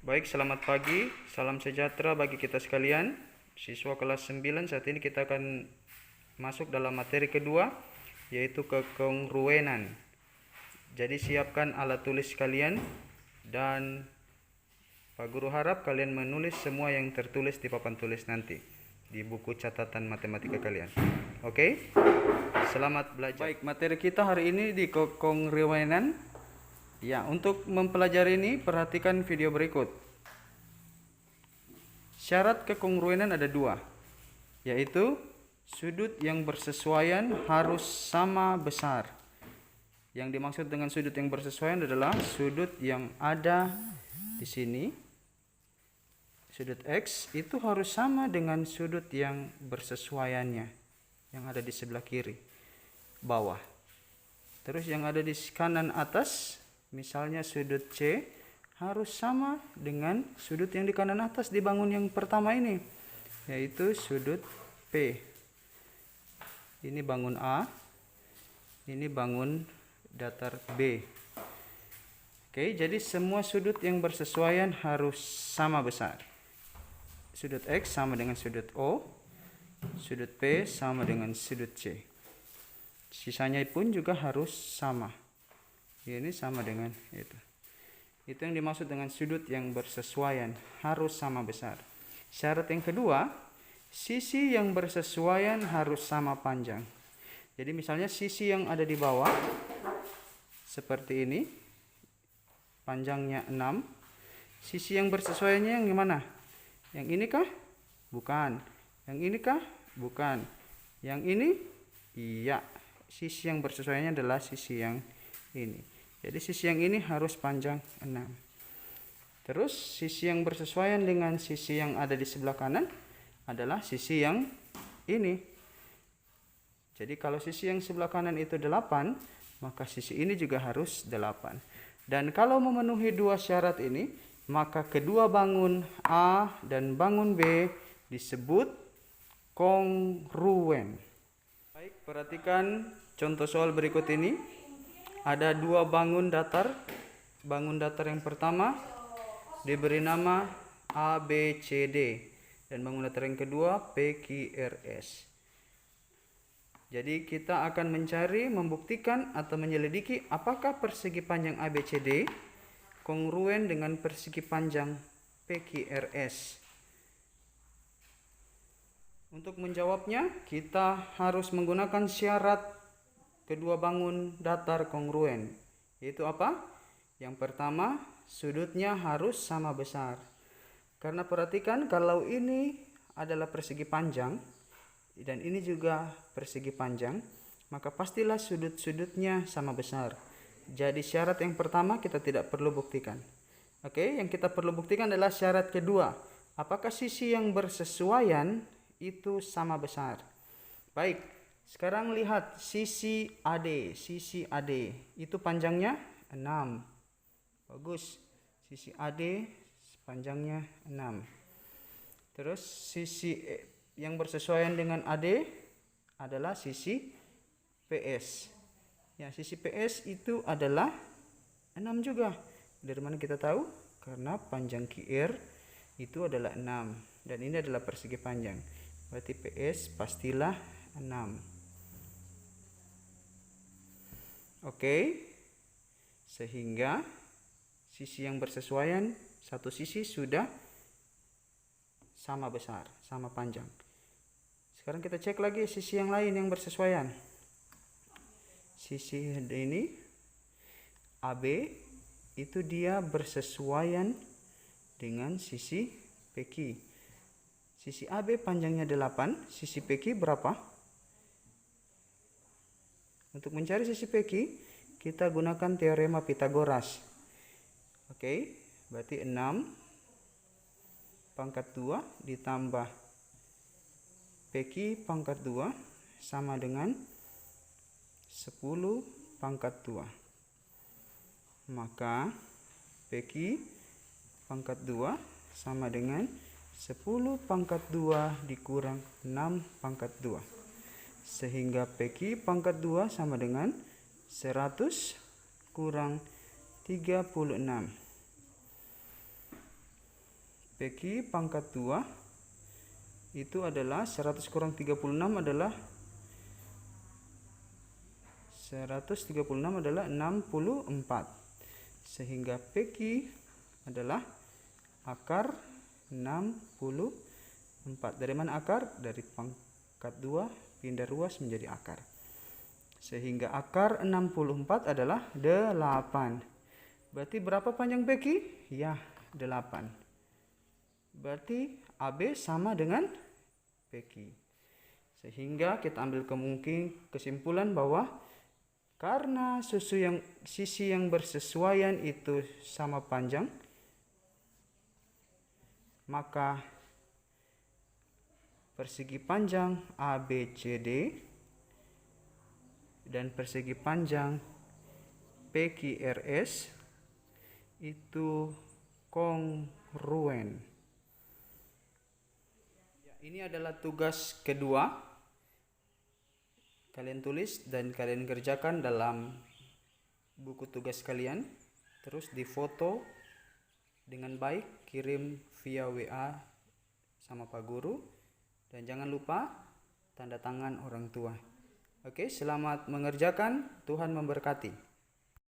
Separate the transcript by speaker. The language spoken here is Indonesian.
Speaker 1: Baik, selamat pagi, salam sejahtera bagi kita sekalian. Siswa kelas 9, saat ini kita akan masuk dalam materi kedua, yaitu kekongruenan. Jadi siapkan alat tulis kalian dan Pak Guru harap kalian menulis semua yang tertulis di papan tulis nanti di buku catatan matematika kalian. Oke? Selamat belajar. Baik, materi kita hari ini di kekongruenan. Ya, untuk mempelajari ini perhatikan video berikut. Syarat kekongruenan ada dua, yaitu sudut yang bersesuaian harus sama besar. Yang dimaksud dengan sudut yang bersesuaian adalah sudut yang ada di sini, sudut X itu harus sama dengan sudut yang bersesuaiannya, yang ada di sebelah kiri bawah. Terus yang ada di kanan atas, misalnya sudut C harus sama dengan sudut yang di kanan atas di bangun yang pertama ini, yaitu sudut P. Ini bangun A, ini bangun datar B. Oke, jadi semua sudut yang bersesuaian harus sama besar. Sudut X sama dengan sudut O, sudut P sama dengan sudut C. Sisanya pun juga harus sama. Ini sama dengan itu. Itu yang dimaksud dengan sudut yang bersesuaian, harus sama besar. Syarat yang kedua, sisi yang bersesuaian harus sama panjang. Jadi misalnya sisi yang ada di bawah seperti ini, panjangnya 6. Sisi yang bersesuaiannya yang gimana? Yang ini kah? Bukan. Yang ini kah? Bukan. Yang ini? Iya. Sisi yang bersesuaiannya adalah sisi yang ini. Jadi sisi yang ini harus panjang 6. Terus sisi yang bersesuaian dengan sisi yang ada di sebelah kanan adalah sisi yang ini. Jadi kalau sisi yang sebelah kanan itu 8, maka sisi ini juga harus 8. Dan kalau memenuhi dua syarat ini, maka kedua bangun A dan bangun B disebut kongruen. Baik, perhatikan contoh soal berikut ini. Ada dua bangun datar. Bangun datar yang pertama diberi nama A, B, C, D. Dan bangun datar yang kedua P, Q, R, S. Jadi kita akan mencari, membuktikan atau menyelidiki apakah persegi panjang ABCD kongruen dengan persegi panjang PQRS. Untuk menjawabnya, kita harus menggunakan syarat kedua bangun datar kongruen. Yaitu apa? Yang pertama, sudutnya harus sama besar. Karena perhatikan, kalau ini adalah persegi panjang dan ini juga persegi panjang, maka pastilah sudut-sudutnya sama besar. Jadi syarat yang pertama kita tidak perlu buktikan. Oke, yang kita perlu buktikan adalah syarat kedua. Apakah sisi yang bersesuaian itu sama besar? Baik, sekarang lihat sisi AD. Sisi AD itu panjangnya 6. Bagus. Sisi AD panjangnya 6. Terus sisi yang bersesuaian dengan AD adalah sisi PS. Ya, sisi PS itu adalah 6 juga. Dari mana kita tahu? Karena panjang QR itu adalah 6 dan ini adalah persegi panjang. Berarti PS pastilah 6. Oke. Sehingga sisi yang bersesuaian satu sisi sudah sama besar, sama panjang. Sekarang kita cek lagi sisi yang lain yang bersesuaian. Sisi ini AB itu dia bersesuaian dengan sisi PQ. Sisi AB panjangnya 8, sisi PQ berapa? Untuk mencari sisi PQ, kita gunakan teorema Pitagoras. Oke, berarti 6 pangkat 2 ditambah PQ pangkat 2 sama dengan 10 pangkat 2. Maka PQ pangkat 2 sama dengan 10 pangkat 2 dikurang 6 pangkat 2. Sehingga PQ pangkat 2 sama dengan 100 kurang 36. PQ pangkat 2 itu adalah 100 kurang 36 adalah 64. Sehingga PQ adalah akar 64. Dari mana akar? Dari pangkat 2 pindah ruas menjadi akar. Sehingga akar 64 adalah 8. Berarti berapa panjang PQ? Ya, 8. Berarti AB sama dengan PQ. Sehingga kita ambil kesimpulan bahwa karena sisi yang bersesuaian itu sama panjang, maka persegi panjang ABCD dan persegi panjang PQRS itu kongruen. Ini adalah tugas kedua. Kalian tulis dan kalian kerjakan dalam buku tugas kalian. Terus difoto dengan baik, kirim via WA sama Pak Guru. Dan jangan lupa tanda tangan orang tua. Oke, selamat mengerjakan. Tuhan memberkati.